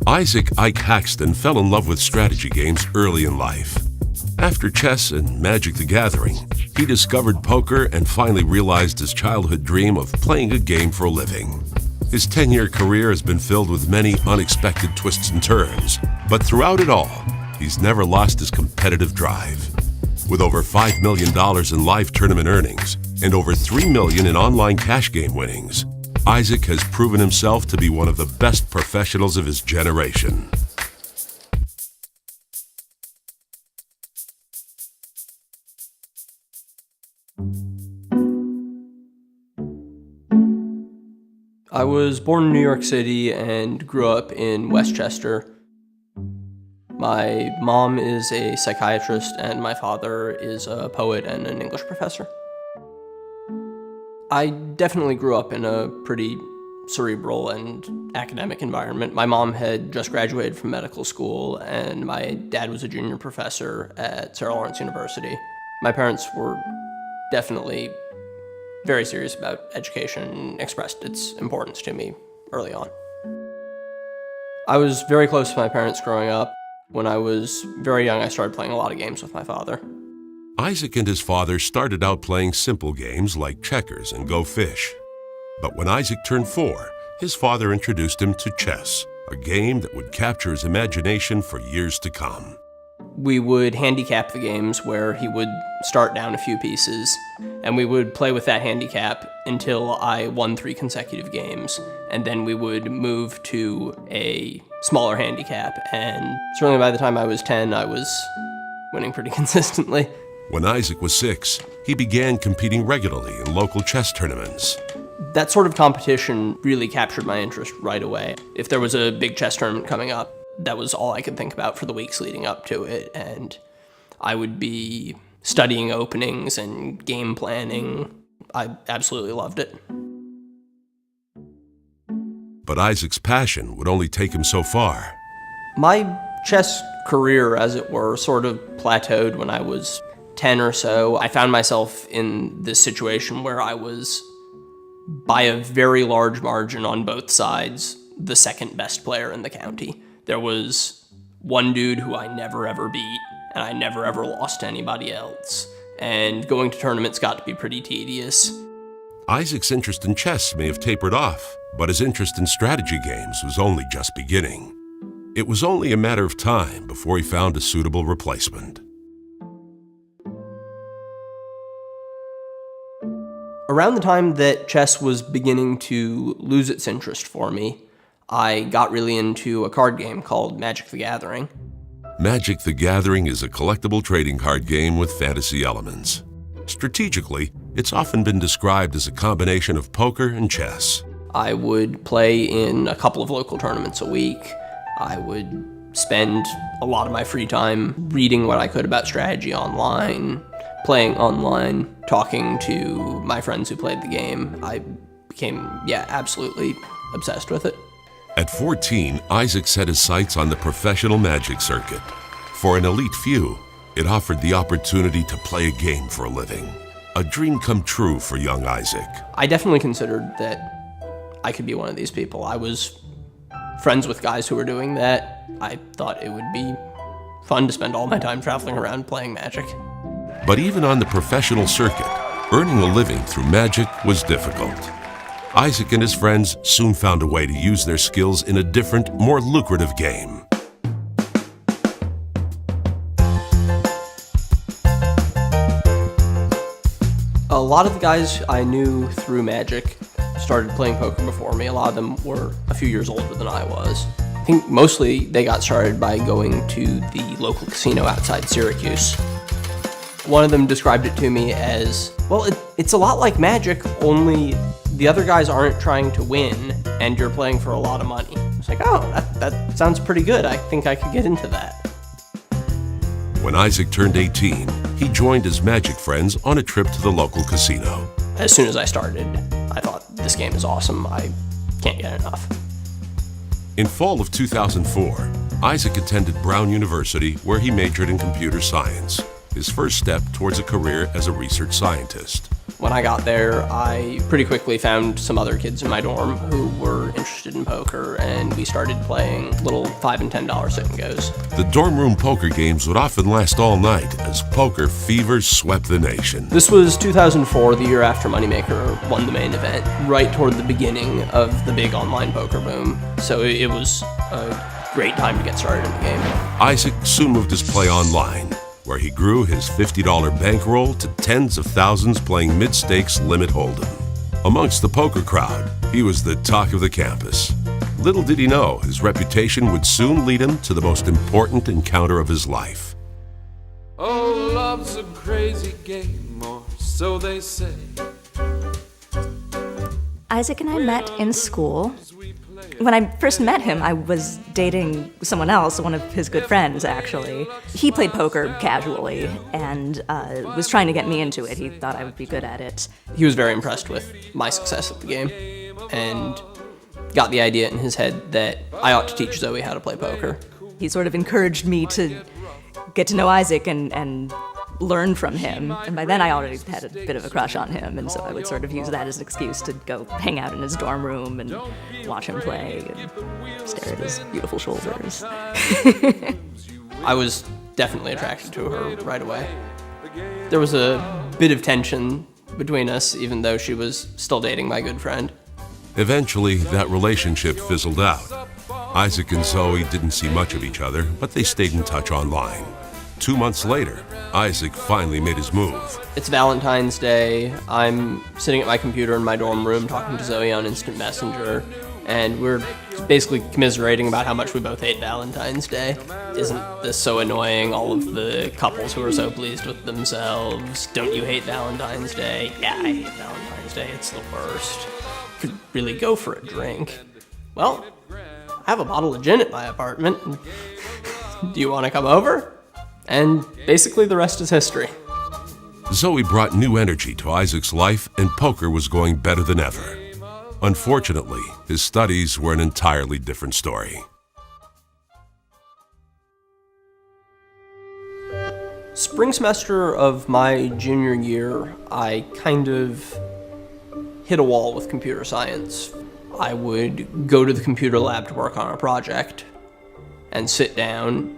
Isaac "Ike" Haxton fell in love with strategy games early in life. After chess and Magic the Gathering, he discovered poker and finally realized his childhood dream of playing a game for a living. His 10-year career has been filled with many unexpected twists and turns, but throughout it all, he's never lost his competitive drive. With over $5 million in live tournament earnings and over $3 million in online cash game winnings, Isaac has proven himself to be one of the best professionals of his generation. I was born in New York City and grew up in Westchester. My mom is a psychiatrist and my father is a poet and an English professor. I definitely grew up in a pretty cerebral and academic environment. My mom had just graduated from medical school and my dad was a junior professor at Sarah Lawrence University. My parents were definitely very serious about education and expressed its importance to me early on. I was very close to my parents growing up. When I was very young, I started playing a lot of games with my father. Isaac and his father started out playing simple games like checkers and Go Fish. But when Isaac turned 4, his father introduced him to chess, a game that would capture his imagination for years to come. We would handicap the games where he would start down a few pieces, and we would play with that handicap until I won 3 consecutive games, and then we would move to a smaller handicap, and certainly by the time I was 10, I was winning pretty consistently. When Isaac was 6, he began competing regularly in local chess tournaments. That sort of competition really captured my interest right away. If there was a big chess tournament coming up, that was all I could think about for the weeks leading up to it, and I would be studying openings and game planning. I absolutely loved it. But Isaac's passion would only take him so far. My chess career, as it were, sort of plateaued when I was 10 or so. I found myself in this situation where I was, by a very large margin on both sides, the second best player in the county. There was one dude who I never ever beat, and I never ever lost to anybody else. And going to tournaments got to be pretty tedious. Isaac's interest in chess may have tapered off, but his interest in strategy games was only just beginning. It was only a matter of time before he found a suitable replacement. Around the time that chess was beginning to lose its interest for me, I got really into a card game called Magic the Gathering. Magic the Gathering is a collectible trading card game with fantasy elements. Strategically, it's often been described as a combination of poker and chess. I would play in a couple of local tournaments a week. I would spend a lot of my free time reading what I could about strategy online, playing online, talking to my friends who played the game. I became, absolutely obsessed with it. At 14, Isaac set his sights on the professional Magic circuit. For an elite few, it offered the opportunity to play a game for a living. A dream come true for young Isaac. I definitely considered that I could be one of these people. I was friends with guys who were doing that. I thought it would be fun to spend all my time traveling around playing Magic. But even on the professional circuit, earning a living through Magic was difficult. Isaac and his friends soon found a way to use their skills in a different, more lucrative game. A lot of the guys I knew through Magic started playing poker before me. A lot of them were a few years older than I was. I think mostly they got started by going to the local casino outside Syracuse. One of them described it to me as, well, it's a lot like Magic, only the other guys aren't trying to win, and you're playing for a lot of money. It's like, oh, that sounds pretty good. I think I could get into that. When Isaac turned 18, he joined his Magic friends on a trip to the local casino. As soon as I started, I thought, this game is awesome. I can't get enough. In fall of 2004, Isaac attended Brown University, where he majored in computer science, his first step towards a career as a research scientist. When I got there, I pretty quickly found some other kids in my dorm who were interested in poker, and we started playing little $5 and $10 sit-and-goes. The dorm room poker games would often last all night as poker fever swept the nation. This was 2004, the year after Moneymaker won the main event, right toward the beginning of the big online poker boom. So it was a great time to get started in the game. Isaac soon moved his play online, where he grew his $50 bankroll to tens of thousands playing mid-stakes limit hold'em. Amongst the poker crowd, he was the talk of the campus. Little did he know his reputation would soon lead him to the most important encounter of his life. Oh, love's a crazy game, or so they say. Isaac and I met in school. When I first met him, I was dating someone else, one of his good friends, actually. He played poker casually and was trying to get me into it. He thought I would be good at it. He was very impressed with my success at the game and got the idea in his head that I ought to teach Zoe how to play poker. He sort of encouraged me to get to know Isaac and learn from him. And by then I already had a bit of a crush on him, and so I would sort of use that as an excuse to go hang out in his dorm room and watch him play and stare at his beautiful shoulders. I was definitely attracted to her right away. There was a bit of tension between us, even though she was still dating my good friend. Eventually, that relationship fizzled out. Isaac and Zoe didn't see much of each other, but they stayed in touch online. 2 months later, Isaac finally made his move. It's Valentine's Day. I'm sitting at my computer in my dorm room talking to Zoe on Instant Messenger, and we're basically commiserating about how much we both hate Valentine's Day. Isn't this so annoying? All of the couples who are so pleased with themselves. Don't you hate Valentine's Day? Yeah, I hate Valentine's Day. It's the worst. Could really go for a drink. Well, I have a bottle of gin at my apartment. Do you want to come over? And basically the rest is history. Zoe brought new energy to Isaac's life, and poker was going better than ever. Unfortunately, his studies were an entirely different story. Spring semester of my junior year, I kind of hit a wall with computer science. I would go to the computer lab to work on a project and sit down,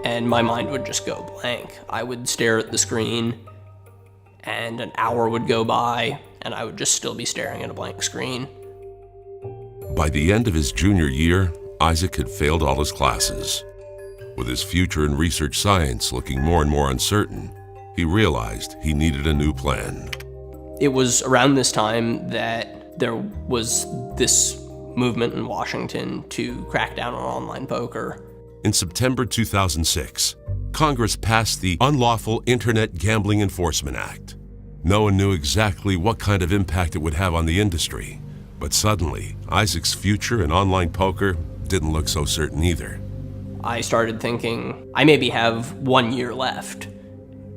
and my mind would just go blank. I would stare at the screen, and an hour would go by, and I would just still be staring at a blank screen. By the end of his junior year, Isaac had failed all his classes. With his future in research science looking more and more uncertain, he realized he needed a new plan. It was around this time that there was this movement in Washington to crack down on online poker. In September 2006, Congress passed the Unlawful Internet Gambling Enforcement Act. No one knew exactly what kind of impact it would have on the industry, but suddenly, Isaac's future in online poker didn't look so certain either. I started thinking, I maybe have 1 year left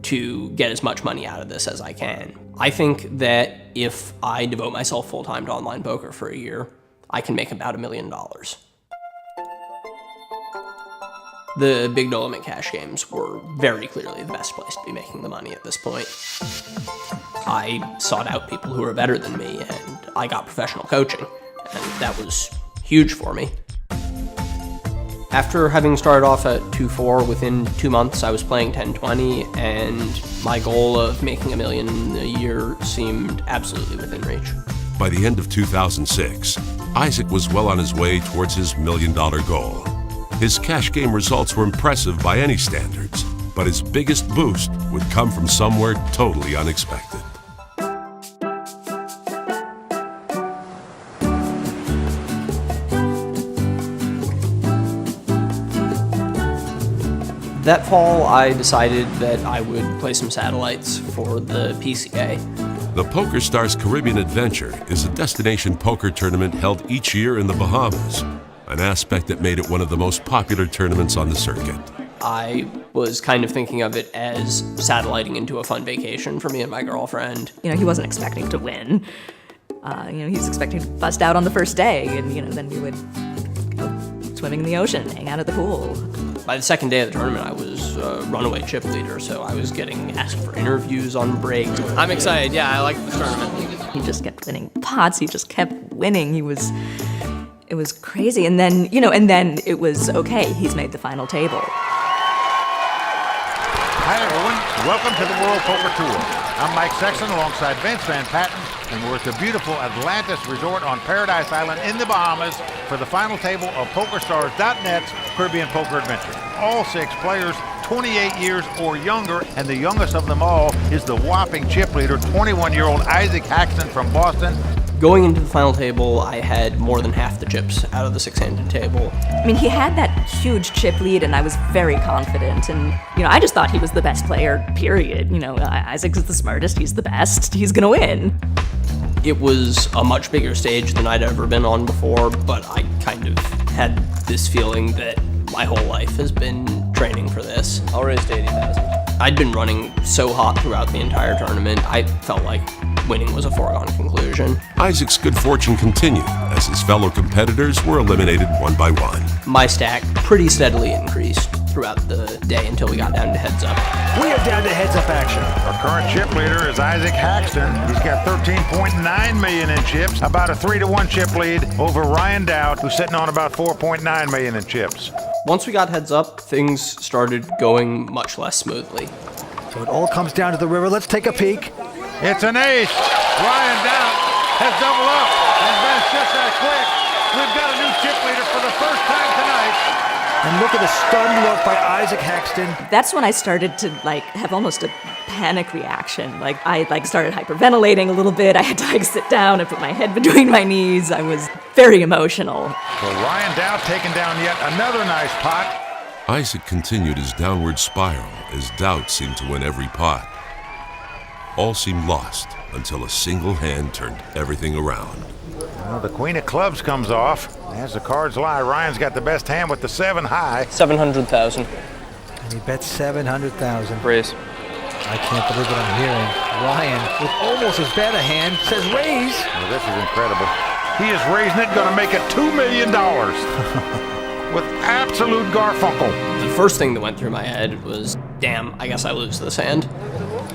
to get as much money out of this as I can. I think that if I devote myself full-time to online poker for a year, I can make about $1 million. The big no limit cash games were very clearly the best place to be making the money at this point. I sought out people who were better than me, and I got professional coaching, and that was huge for me. After having started off at 2-4, within 2 months I was playing 10-20, and my goal of making $1 million a year seemed absolutely within reach. By the end of 2006, Isaac was well on his way towards his $1 million goal. His cash game results were impressive by any standards, but his biggest boost would come from somewhere totally unexpected. That fall, I decided that I would play some satellites for the PCA. The PokerStars Caribbean Adventure is a destination poker tournament held each year in the Bahamas, an aspect that made it one of the most popular tournaments on the circuit. I was kind of thinking of it as satelliting into a fun vacation for me and my girlfriend. He wasn't expecting to win. He was expecting to bust out on the first day, and then we would go swimming in the ocean, hang out at the pool. By the second day of the tournament, I was runaway chip leader, so I was getting asked for interviews on breaks. I'm excited. Yeah, I like this tournament. He just kept winning pots. He just kept winning. It was crazy. And then, it was okay. He's made the final table. Hi, everyone. Welcome to the World Poker Tour. I'm Mike Sexton alongside Vince Van Patten, and we're at the beautiful Atlantis Resort on Paradise Island in the Bahamas for the final table of PokerStars.net's Caribbean Poker Adventure. All 6 players 28 years or younger, and the youngest of them all is the whopping chip leader, 21-year-old Isaac Haxton from Boston. Going into the final table, I had more than half the chips out of the 6-handed table. I mean, he had that huge chip lead, and I was very confident. And, I just thought he was the best player, period. Isaac is the smartest, he's the best, he's gonna win. It was a much bigger stage than I'd ever been on before, but I kind of had this feeling that my whole life has been training for this. I'll raise to 80,000. I'd been running so hot throughout the entire tournament, I felt like winning was a foregone conclusion. Isaac's good fortune continued as his fellow competitors were eliminated one by one. My stack pretty steadily increased throughout the day until we got down to heads up. We are down to heads up action. Our current chip leader is Isaac Haxton. He's got 13.9 million in chips, about a 3-to-1 chip lead over Ryan Dowd, who's sitting on about 4.9 million in chips. Once we got heads up, things started going much less smoothly. So it all comes down to the river. Let's take a peek. It's an ace. Ryan Dowd has doubled up, and that's just that quick. We've got a new chip leader for the first time tonight. And look at the stunned look by Isaac Haxton. That's when I started to have almost a panic reaction. I started hyperventilating a little bit. I had to sit down and put my head between my knees. I was very emotional. So Ryan Dowd taking down yet another nice pot. Isaac continued his downward spiral as Dowd seemed to win every pot. All seemed lost until a single hand turned everything around. Well, the Queen of Clubs comes off. As the cards lie, Ryan's got the best hand with the 7 high. 700,000. And he bet 700,000. Raise. I can't believe what I'm hearing. Ryan, with almost as bad a hand, says raise. Well, this is incredible. He is raising it, gonna make it $2 million. With absolute Garfunkel. The first thing that went through my head was, damn, I guess I lose this hand.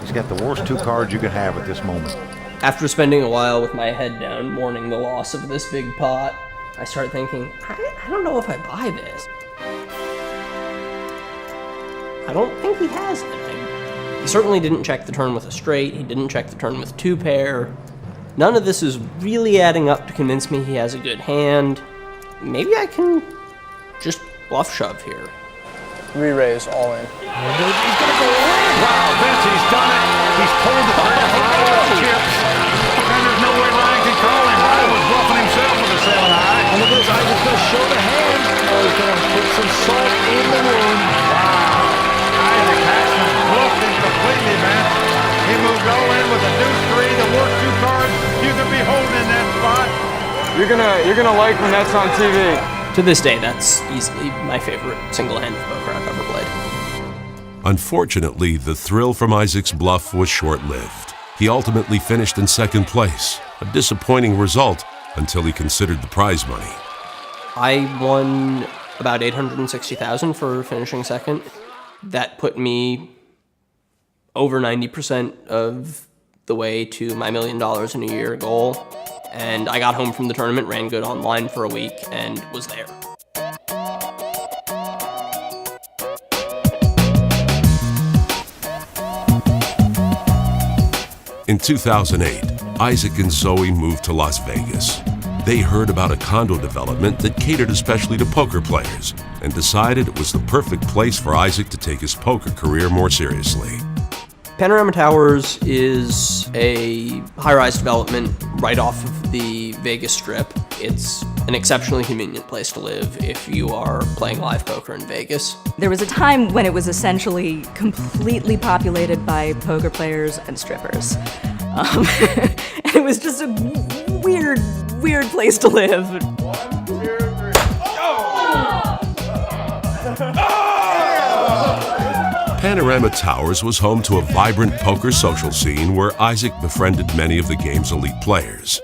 He's got the worst 2 cards you can have at this moment. After spending a while with my head down, mourning the loss of this big pot, I started thinking, I don't know if I buy this. I don't think he has it. He certainly didn't check the turn with a straight, he didn't check the turn with 2 pair. None of this is really adding up to convince me he has a good hand. Maybe I can just bluff shove here. Re-raise all in. He's gonna go all in. Wow, Vince, he's done it. He's pulled the trigger for all those chips. And there's no way Ryan can call him. Ryan was bluffing himself with a 7 high. And look at this, Isaac's gonna show the hand. Oh, he's gonna put some salt in the wound. Wow. Isaac Haxton bluffed him completely, man. He moved all in with a deuce 3, the worst 2 cards you could be holding in that spot. You're gonna like when that's on TV. To this day, that's easily my favorite single-handed poker I've ever played. Unfortunately, the thrill from Isaac's bluff was short-lived. He ultimately finished in second place, a disappointing result until he considered the prize money. I won about $860,000 for finishing second. That put me over 90% of the way to my $1 million in a year goal. And I got home from the tournament, ran good online for a week, and was there. In 2008, Isaac and Zoe moved to Las Vegas. They heard about a condo development that catered especially to poker players and decided it was the perfect place for Isaac to take his poker career more seriously. Panorama Towers is a high-rise development right off of the Vegas Strip. It's an exceptionally convenient place to live if you are playing live poker in Vegas. There was a time when it was essentially completely populated by poker players and strippers. And it was just a weird place to live. 1, 2, 3. Panorama Towers was home to a vibrant poker social scene where Isaac befriended many of the game's elite players.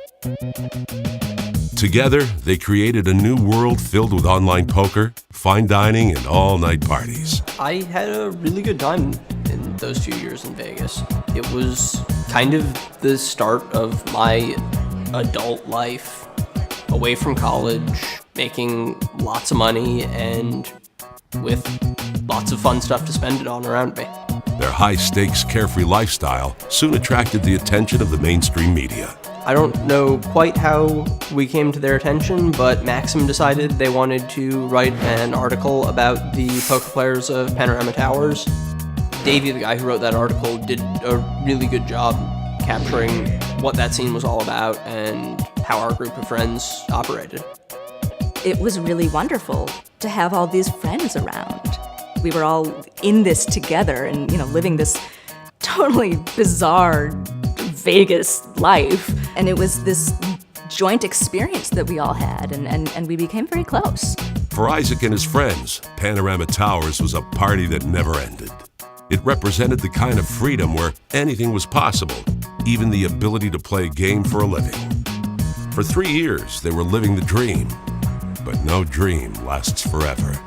Together, they created a new world filled with online poker, fine dining, and all-night parties. I had a really good time in those few years in Vegas. It was kind of the start of my adult life, away from college, making lots of money, and with lots of fun stuff to spend it on around me. Their high-stakes, carefree lifestyle soon attracted the attention of the mainstream media. I don't know quite how we came to their attention, but Maxim decided they wanted to write an article about the poker players of Panorama Towers. Davey, the guy who wrote that article, did a really good job capturing what that scene was all about and how our group of friends operated. It was really wonderful to have all these friends around. We were all in this together and, living this totally bizarre Vegas life. And it was this joint experience that we all had, and we became very close. For Isaac and his friends, Panorama Towers was a party that never ended. It represented the kind of freedom where anything was possible, even the ability to play a game for a living. For 3 years, they were living the dream, but no dream lasts forever.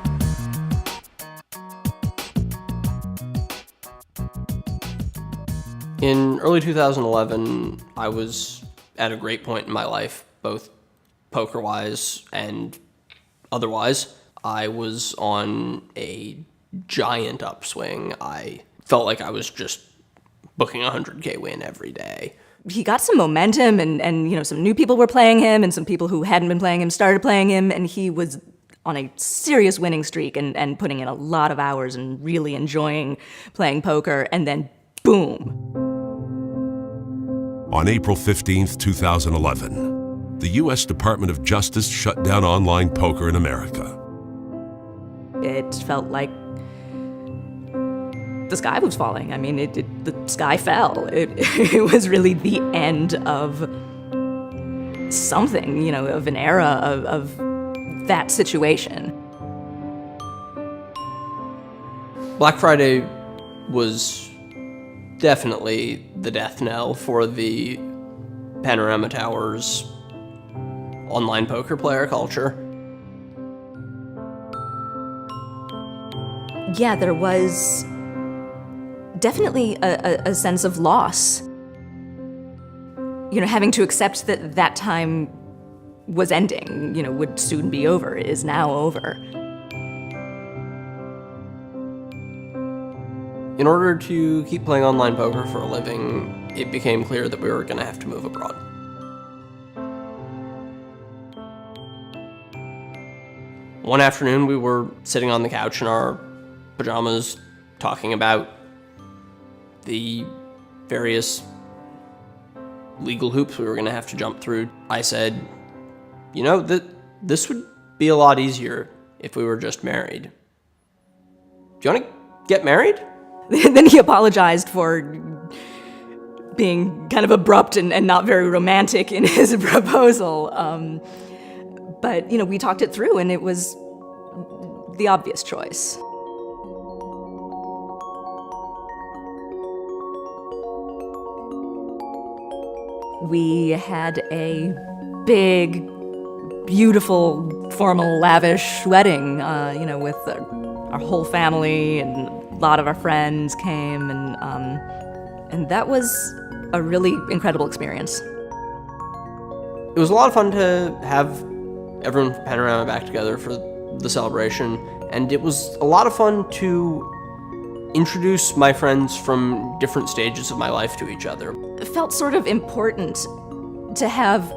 In early 2011, I was at a great point in my life, both poker-wise and otherwise. I was on a giant upswing. I felt like I was just booking a 100K win every day. He got some momentum, and some new people were playing him, and some people who hadn't been playing him started playing him, and he was on a serious winning streak and putting in a lot of hours and really enjoying playing poker, and then boom. On April 15th, 2011, the U.S. Department of Justice shut down online poker in America. It felt like the sky was falling. I mean, the sky fell. It was really the end of something, of an era of that situation. Black Friday was definitely the death knell for the Panorama Towers online poker player culture. Yeah, there was definitely a sense of loss. Having to accept that time was ending, would soon be over, is now over. In order to keep playing online poker for a living, it became clear that we were going to have to move abroad. One afternoon, we were sitting on the couch in our pajamas talking about the various legal hoops we were going to have to jump through. I said, this would be a lot easier if we were just married. Do you want to get married? Then he apologized for being kind of abrupt and not very romantic in his proposal. But, we talked it through, and it was the obvious choice. We had a big, beautiful, formal, lavish wedding, with our whole family, and a lot of our friends came, and that was a really incredible experience. It was a lot of fun to have everyone from Panorama back together for the celebration, and it was a lot of fun to introduce my friends from different stages of my life to each other. It felt sort of important to have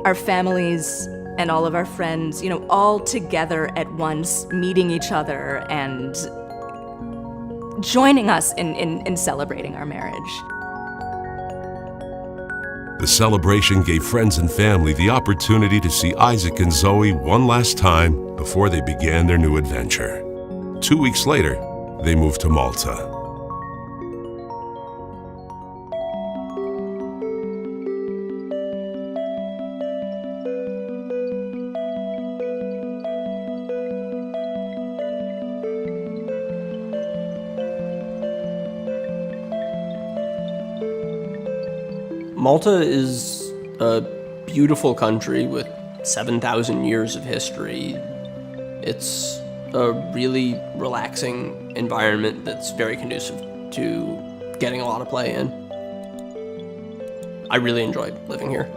our families and all of our friends, all together at once, meeting each other and joining us in celebrating our marriage. The celebration gave friends and family the opportunity to see Isaac and Zoe one last time before they began their new adventure. 2 weeks later, they moved to Malta. Malta is a beautiful country with 7,000 years of history. It's a really relaxing environment that's very conducive to getting a lot of play in. I really enjoyed living here.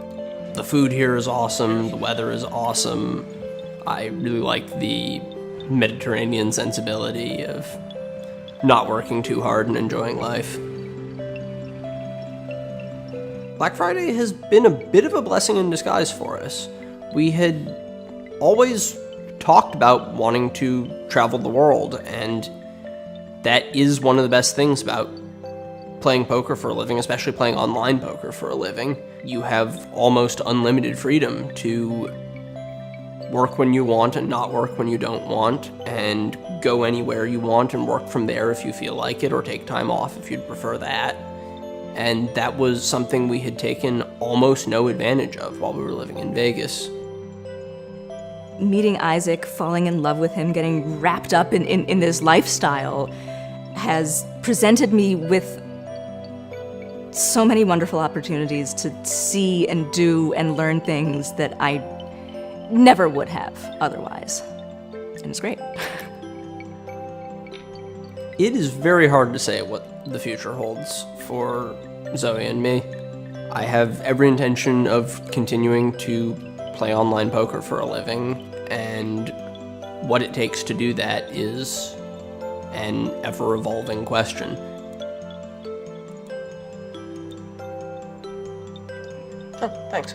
The food here is awesome, the weather is awesome. I really like the Mediterranean sensibility of not working too hard and enjoying life. Black Friday has been a bit of a blessing in disguise for us. We had always talked about wanting to travel the world, and that is one of the best things about playing poker for a living, especially playing online poker for a living. You have almost unlimited freedom to work when you want and not work when you don't want, and go anywhere you want and work from there if you feel like it, or take time off if you'd prefer that. And that was something we had taken almost no advantage of while we were living in Vegas. Meeting Isaac, falling in love with him, getting wrapped up in this lifestyle has presented me with so many wonderful opportunities to see and do and learn things that I never would have otherwise. And it's great. It is very hard to say what the future holds for Zoe and me. I have every intention of continuing to play online poker for a living, and what it takes to do that is an ever-evolving question. Oh, thanks.